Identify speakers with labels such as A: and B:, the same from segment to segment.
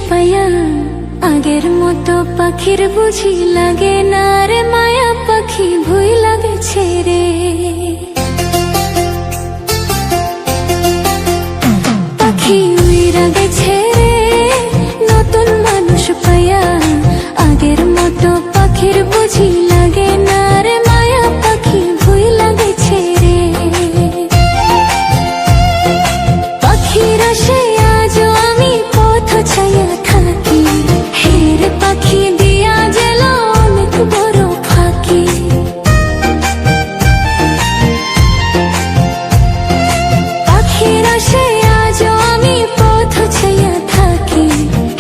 A: পাইয়া আগের মতো পাখির বুঝি লাগে না রে মায়া, পাখি ভুই লাগেছে রে। পাখি উইরা গেছে রে নতুন মানুষ পাইয়া, আগের মতো পাখির বুঝি লাগে না রে মায়া, পাখি ভুই লাগেছে রে। পাখির আশে আজও আমি পথ ছাইয়া থাকি, হের পাখি দিয়া গেল অনেক বড় ফাঁকি। পাখির আশে আজও আমি পথ ছাইয়া থাকি,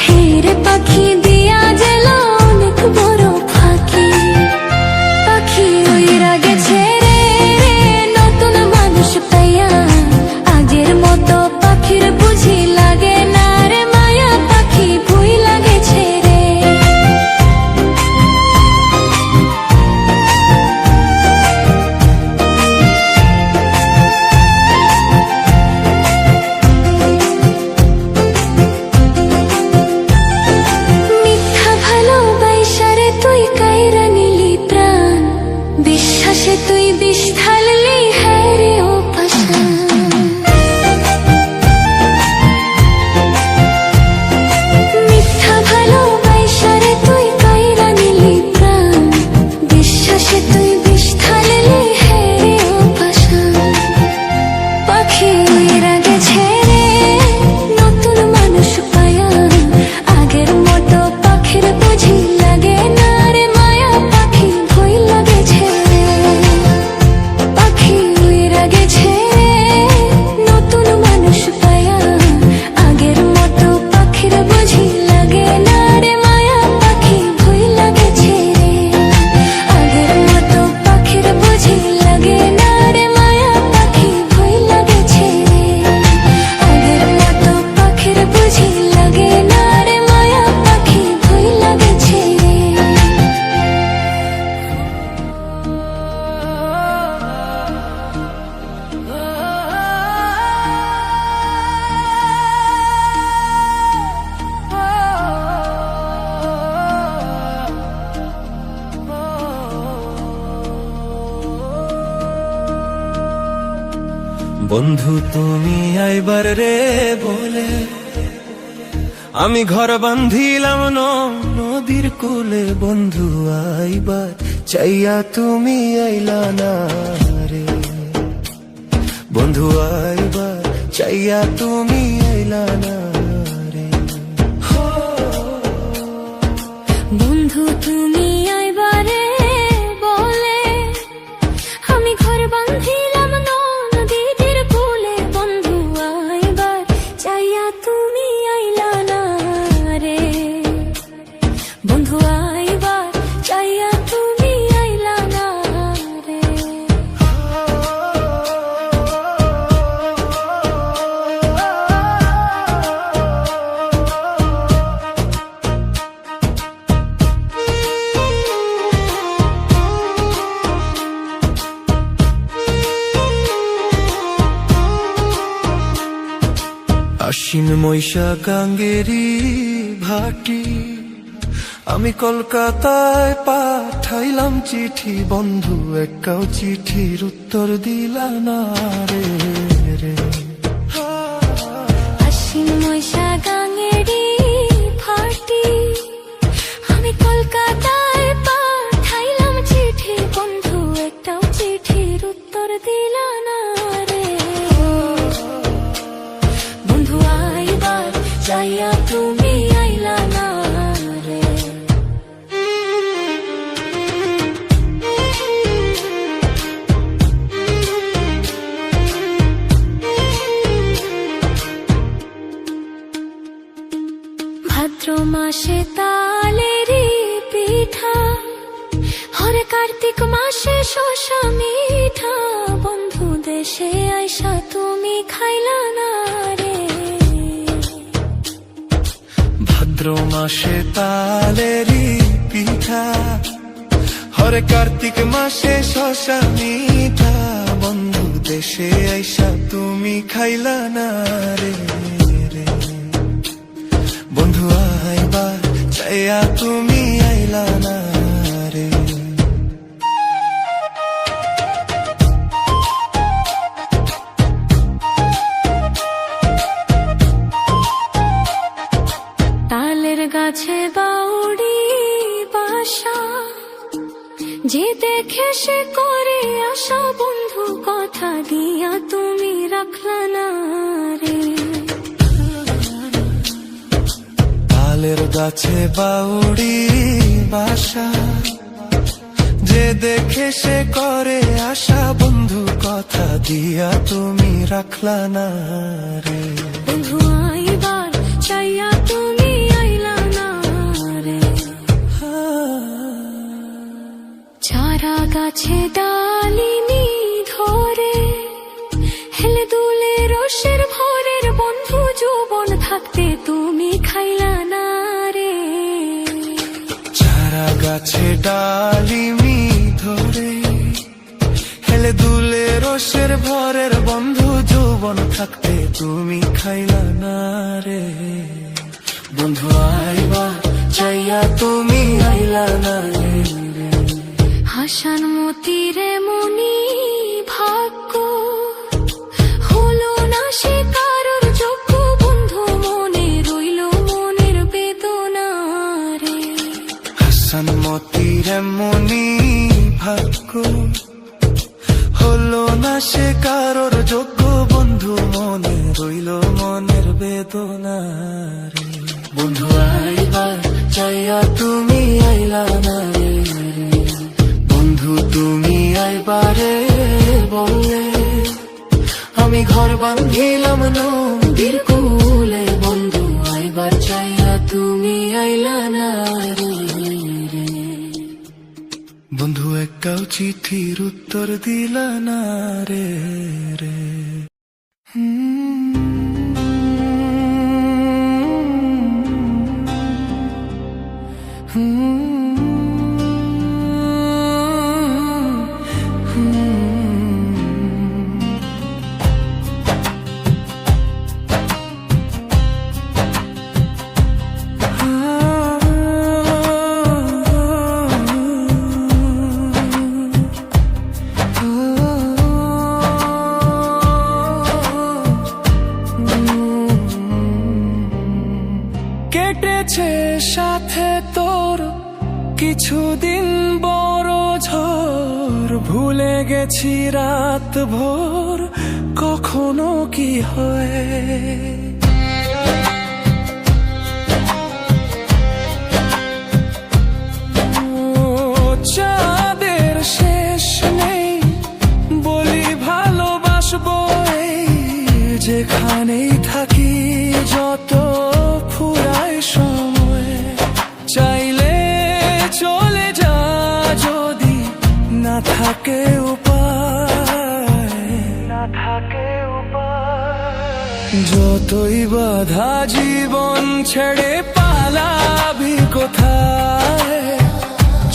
A: হের পাখি দিয়া গেল অনেক বড় ফাঁকি। পাখি উইরা গেছে রে নতুন মানুষ পাইয়া, আগের মতো পাখির বুঝি লাগে না রে মায়া, পাখি ভুই লাগেছে রে। মিথ্যা ভালোবাসারে তুই কাইরা নিলি প্রাণ, বিশ্বাসে তুই বিষ ঢাললি হ্যাঁ রে ও পাষাণ। মিথ্যা ভালোবাসারে তুই কাইরা নিলি প্রাণ, বিশ্বাসে তুই বিষ ঢাললি হ্যাঁ রে ও পাষাণ। পাখি উইরা গেছে রে নতুন মানুষ পাইয়া, আগের মতো পাখির বুঝি লাগে না রে মায়া, পাখি ভুই লাগেছে রে। পাখি উইরা গেছে রে নতুন মানুষ পাইয়া, আগের মতো পাখির বুঝি লাগে না রে মায়া, পাখি ভুই লাগেছে রে। আগের মতো পাখির বুঝি লাগে না রে মায়া, পাখি ভুই লাগেছে রে। আগের মতো পাখির বুঝি লাগে না রে মায়া, পাখি ভুই লাগেছে রে।
B: বন্ধু তুমি আইবার রে বলে আমি ঘর বান্ধিলাম নদীর কূলে, বন্ধু আইবার চাইয়া তুমি আইলা না রে। বন্ধু আইবার চাইয়া তুমি আইলা না রে।
A: বন্ধু তুমি আইবারে বলে আমি ঘর বান্ধিলাম নদীর কূলে, বন্ধু আইবার চাইয়া তুমি আইলা না রে। বন্ধু আইবার চাইয়া তুমি আইলা না রে।
B: আশ্বিন মৈশা গাঙ্গেরি ভাটি, আমি কলকাতায় পাঠাইলাম চিঠি, বন্ধু একটাও চিঠির উত্তর দিলা না রে রে।
A: আশ্বিন মৈশা গাঙ্গেরি ভাটি, আমি কলকাতায় পাঠাইলাম চিঠি, বন্ধু একটাও চিঠির উত্তর দিলা না রে। বন্ধু আইবার চাইয়া তুমি আইলা না রে। ভাদ্র মাসে তালেরি পিঠা, হরে কার্তিক মাসে শস্য মিঠা, বন্ধু দেশে আইসা তুমি খাইলা না রে।
B: ভাদ্র মাসে তালেরি পিঠা, হরে কার্তিক মাসে শশা মিঠা, বন্ধু দেশে আইসা তুমি খাইলা না রে রে। বন্ধু চাইয়া তুমি আইলা না রে।
A: তালের গাছে বাউড়ি বাসা, যে দেখে সে করে আশা, বন্ধু কথা দিয়া তুমি রাখলা না রে।
B: তালের গাছে বাউড়ি বাসা, যে দেখে সে করে আশা, বন্ধু কথা দিয়া তুমি রাখলা না রে।
A: বন্ধু আইবার চাইয়া তুমি আইলা না রে। চারা গাছে ডালিমি ধরে, হেলে দুলে রসের ভরের, বন্ধু যৌবন থাকতে তুমি খাইলা না রে।
B: চারা গাছে ডালিমি ধরে, হেলে দুলে রসের ভরের, বন্ধু যৌবন থাকতে তুমি খাইলা না রে। বন্ধু আইবা চাইয়া তুমি আইলা না রে।
A: হাসান মতিরে মনি ভাগ্য, হলো না সে কারোর যোগ্য, বন্ধু মনে রইল মনের বেদনা রে।
B: হাসান মতির মনি ভাগ্য, হলো না সে কারোর যোগ্য, বন্ধু মনে রইল মনের বেদনা রে। বন্ধু আইবা চাইয়া তুমি আইলা না রে। বন্ধু তুমি আইবারে বললে, আমি ঘর বান্ধিলাম নদীর কূলে, বন্ধু আইবার চাইয়া তুমি আইলা না রে। বন্ধু একটাও চিঠির উত্তর দিলা না রে রে। কেটেছে সাথে তোর কিছুদিন বড় ঝড়, ভুলে গেছি রাত ভোর কখনো কি হয়। চাঁদের শেষ নেই বলি ভালোবাসবো, এই যেখানেই থাকি যত ফুরায় সময়, চাইলে চলে যা যদি না থাকে উপায়, না থাকে উপায়। যতই বাধা জীবন ছেড়ে পালাবি কোথায়,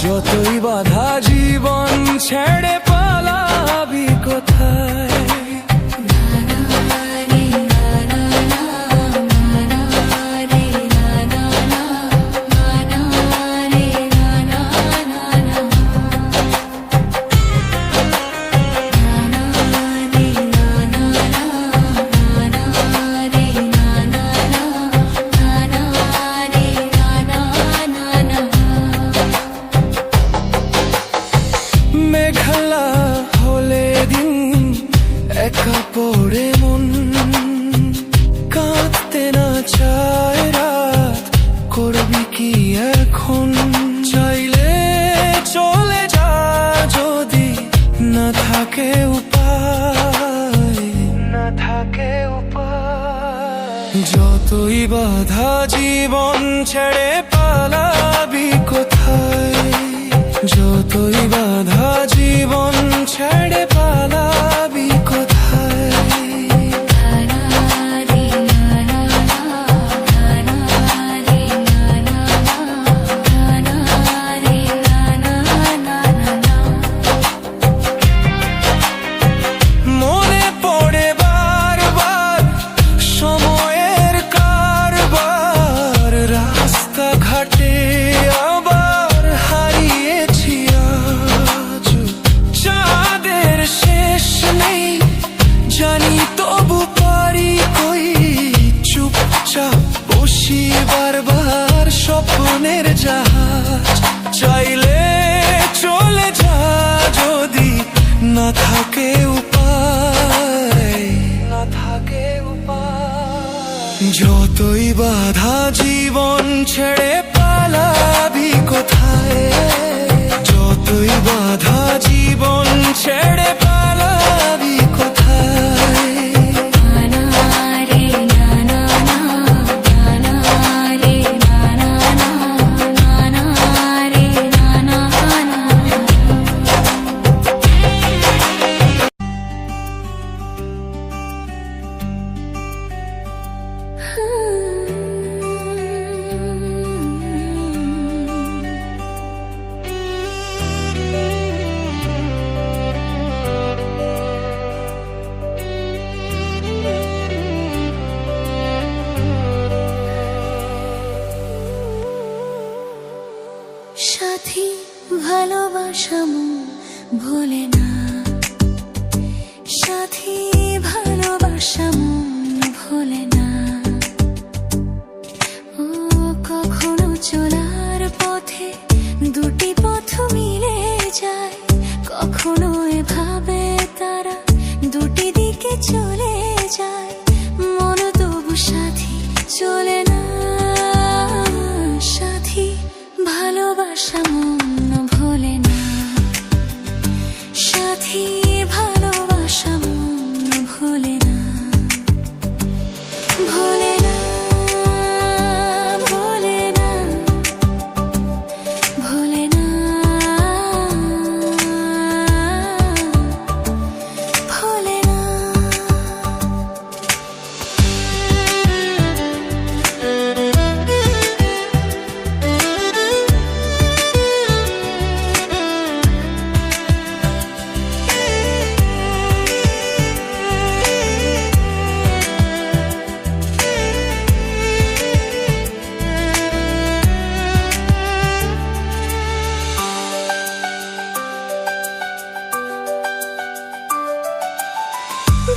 B: যতই বাধা জীবন ছেড়ে পালাবি কোথায়। মেঘলা হলে দিন একা পড়ে মন, কাঁদতে না চায় রাত, করবি কি এখন। চাইলে চলে যা যদি না থাকে উপায়, না থাকে উপায়। যতই বাধা জীবন ছেড়ে পালাবি কোথায়, যতই বাধা জীবন ছেড়ে পালাবি কোথায়। মনে পড়ে বারবার সময়ের কারবার, রাস্তা ঘাটে ছেড়ে পালাবি কোথায়, যতই বাধা জীবন ছেড়ে পালাবি কোথায়।
A: না রে না না না, না রে না না না, না রে না না না। সাথী ভালোবাসা মন ভোলে না, সাথী ভালোবাসা মন ভোলে না। ও কখনো চলার পথে দুটি পথ মিলে যায়, কখনো এভাবে তারা দুটি দিকে চলে যায়। মন তবু সাথী চলে না, সাথী ভালোবাসা মন ভোলে না, সাথী ভালোবাসা মন ভোলে না, ভোলে না, ভোলে না, ভোলে না, ভোলে না।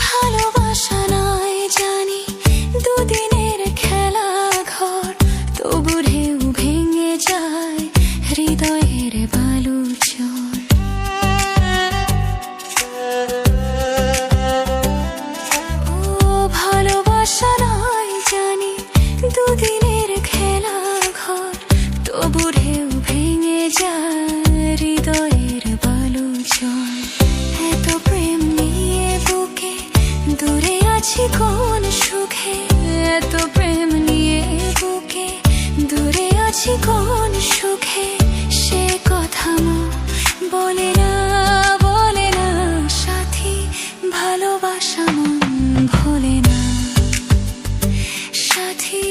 A: ভালোবাসা নয় জানি দুদিনের খেলা ঘর, তবু ঢেউ ভেঙে যায় হৃদয়ের বালুচর। ও ভালোবাসা নয় জানি দুদিনের খেলা ঘর, তবু ঢেউ ভেঙে যায় হৃদয়ের বালুচর। এত প্রেম নিয়ে বুকে দূরে আছি কোন সুখে, এত প্রেম নিয়ে বুকে দূরে আছি কোন সুখে। সে কথা মন বলে না, বলে না, সাথী ভালোবাসা মন ভোলে না, সাথী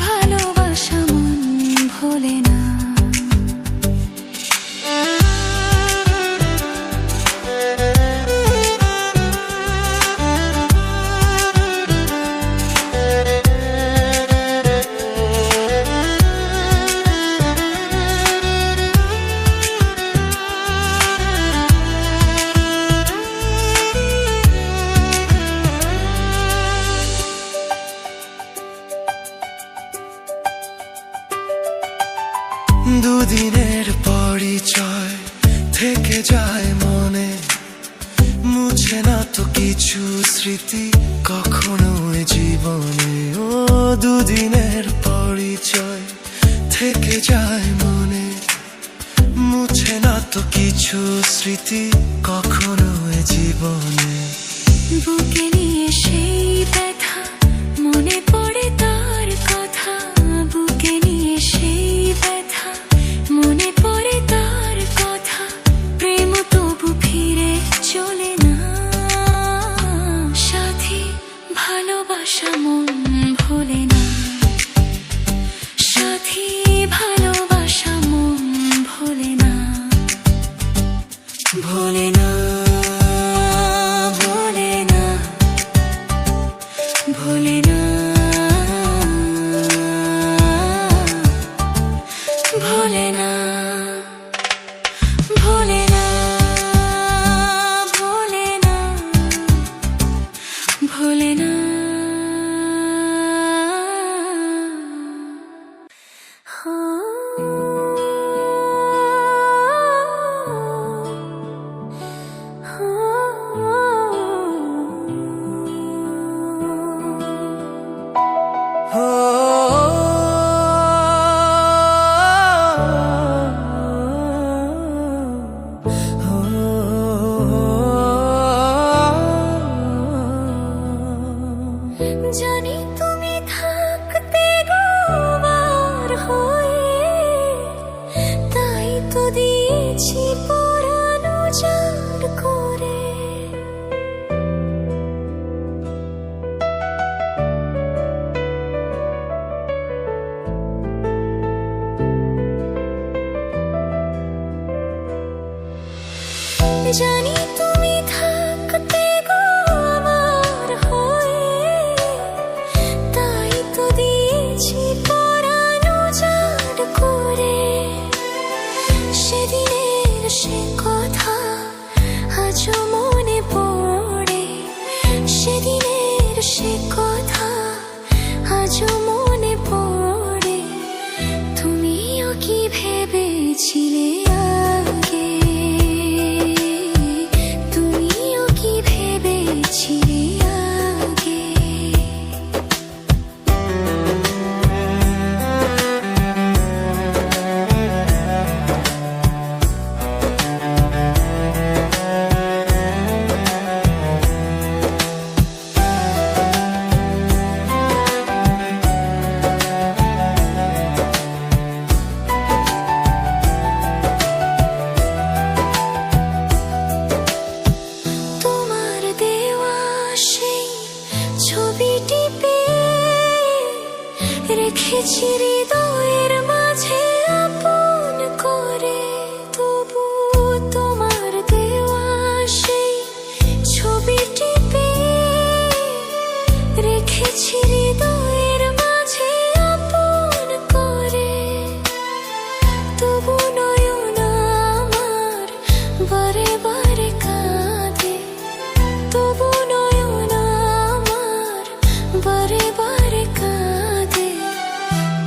A: ভালোবাসা মন ভোলে না।
B: দুদিনের পরিচয় থেকে যায় মনে, মুছে না তো কিছু স্মৃতি কখনো এ জীবনে। ও দুদিনের পরিচয় থেকে যায় মনে, মুছে না তো কিছু স্মৃতি কখনো এ জীবনে।
A: বুকে নিয়ে সেই ব্যথা মনে পড়ে তার কথা, বুকে নিয়ে সেই ব্যথা মনে পড়ে তার কথা। প্রেম তবু ফিরে চলে না, সাথী ভালোবাসা মন ভোলে না, সাথী ভালোবাসা মন ভোলে না, ভোলে না, ভোলে না, ভোলে না। জানি তুমি থাকতে গো আমার হয়ে, তাই তো দিয়েছি পরানো জাড় করে। সেদিনের সে কথা আজও মনে পড়ে, সেদিনের সে কথা আজও মনে পড়ে। তুমিও কি ভেবেছিলে আগে, তুমিও কি ভেবেছিলে আগে। তোমার দেওয়া সেই ছবিটি পেয়ে রেখেছি হৃদয়ের মাঝে আপন করে। তবু তোমার দেওয়া সেই ছবিটি পেয়ে রেখেছি হৃদয়ের মাঝে আপন করে। তবু নয়ন আমার বারে বারে কাঁদে, তবু নয়ন আমার বারে বারে কাঁদে।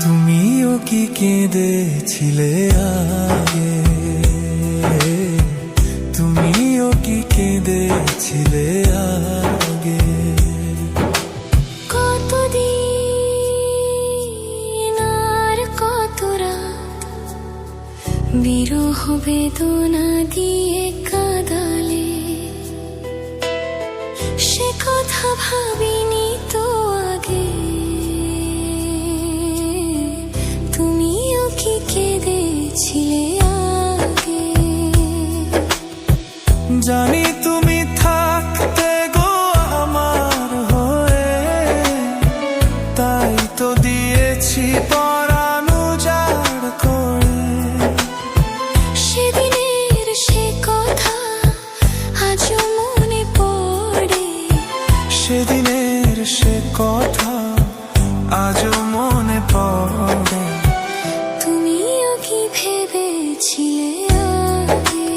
B: তুমিও কি কেঁদেছিলে আগে, তুমিও কি কেঁদেছিলে আগে।
A: কতদিন আর কত রাত বিরহ বেদনা দিয়ে কাঁদালে, সে কথা ভাবিনি তো আগে। তুমিও কি কেঁদেছিলে আগে,
B: জানি তুমি থাকতে গো আমার হয়ে, তাই তো দিয়েছি পরানো জাড় করে।
A: সেদিনের সে কথা আজও মনে পড়ে,
B: সেদিনের সে কথা আজও মনে পড়ে।
A: তুমিও কি ভেবেছিলে আগে,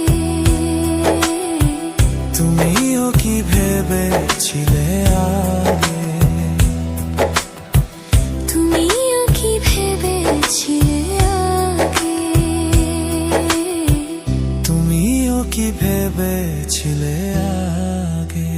B: তুমিও কি ভেবেছিলে আগে,
A: তুমিও কি ভেবেছিলে আগে,
B: তুমিও কি ভেবেছিলে আগে।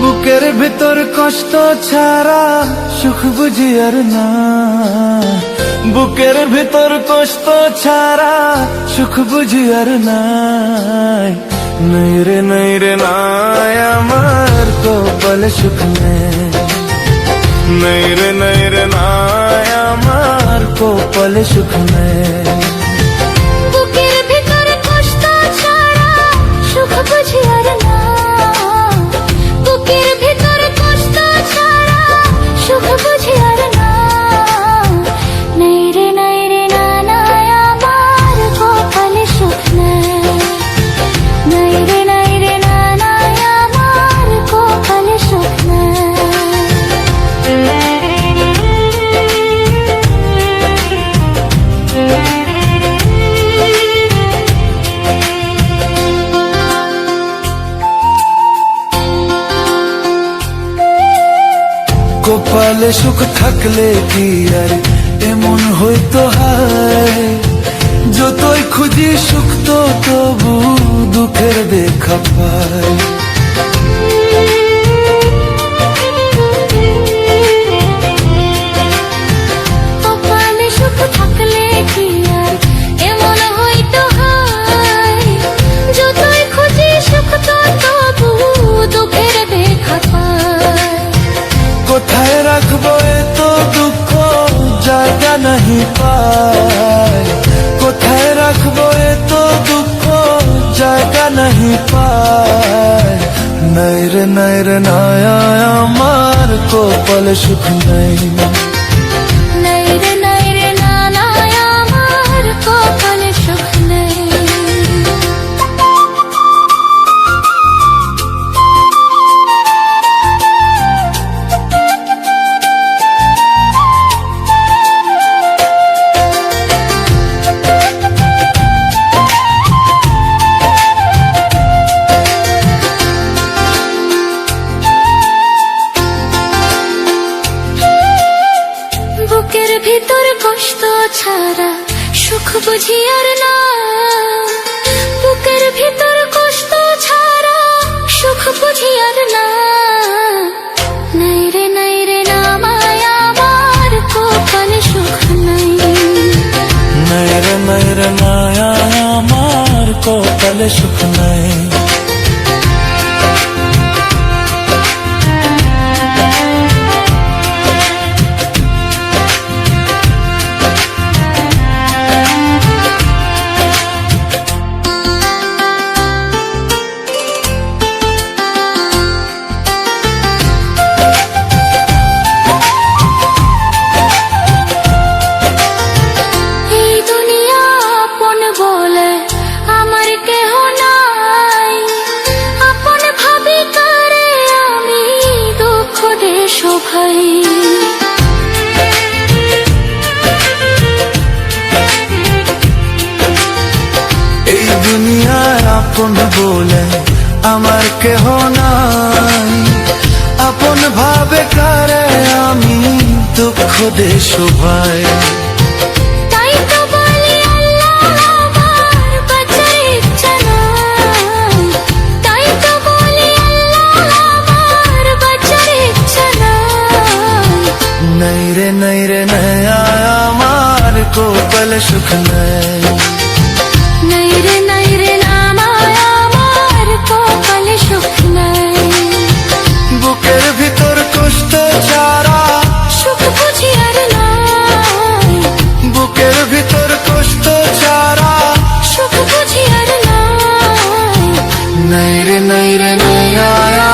B: বুকের ভেতর কষ্ট ছাড়া সুখ বুঝি আর না, বুকের ভেতর কষ্ট ছাড়া সুখ বুঝি আর নাই। নাই রে নাই রে নাই আমার কপালে সুখ নেই, নাই রে নাই রে নাই আমার কপালে সুখ নেই।
A: বুকের ভিতরে কষ্ট ছাড়া সুখ বুঝি আর না, বুকের ভিতরে কষ্ট ছাড়া সুখ বুঝি আর না। নাই রে নাই রে না না আমার কপালে সুখ নেই, নাই রে নাই রে না না আমার কপালে সুখ নেই।
B: কপালে সুখ থাকলে কি আর এমন হইতো হায়, যতই খুঁজি সুখ তো তবু দুঃখের দেখা পায়। পায়, কোথায় রাখবো এত দুঃখ জায়গা নাহি পায়। নাই রে নয়া আমার কপালে সুখ নাই।
A: নাই রে না না আমার কপালে সুখ নেই। বুকের ভিতর কষ্ট ছাড়া সুখ বুঝি আর না। বুকের ভিতর কষ্ট ছাড়া সুখ বুঝি আর না। নাই রে না মায়া আমার কপালে সুখ নাই।
B: নাই রে নয়া আমার কপালে সুখ নাই।
A: এই দুনিয়া আপন বলে আমার কেহ নাই। আপন ভাবি কারে আমি দুঃখ দে সবাই।
B: এই দুনিয়ায় আপন বলে আমার কেহ নাই, আপন ভাবে কারে আমি দুঃখ দে সবাই।
A: তাই তো বলি আল্লাহ আমার বাঁচার ইচ্ছা নাই। তাই তো বলি আল্লাহ আমার বাঁচার ইচ্ছা নাই।
B: নাই রে নয়া আমার কপালে সুখ নাই।
A: নাই রে না মায়া আমার কপালে সুখ নাই।
B: বুকের ভিতর কষ্ট ছাড়া
A: সুখ বুঝি আর নাই।
B: বুকের ভিতর কষ্ট ছাড়া
A: সুখ বুঝি আর নাই।
B: নাই রে নয়া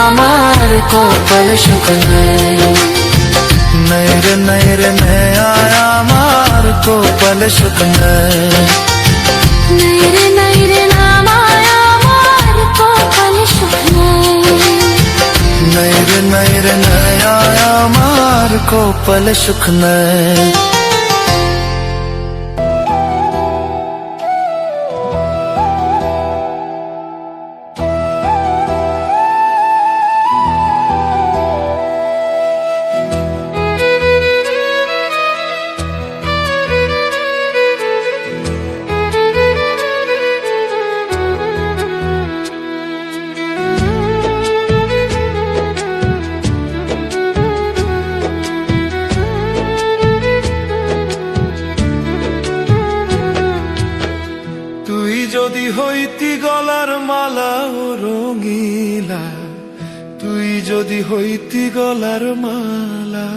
B: আমার কপালে সুখ নাই। নাই রে নয়া আমার কপালে সুখ নাই।
A: নাই রে না মায়া আমার কপালে সুখ নাই।
B: নাই রে নয়া আমার কপালে সুখ নাই। তুই যদি হইতি গলার মালা ও রঙিলা, তুই যদি হইতি গলার মালা।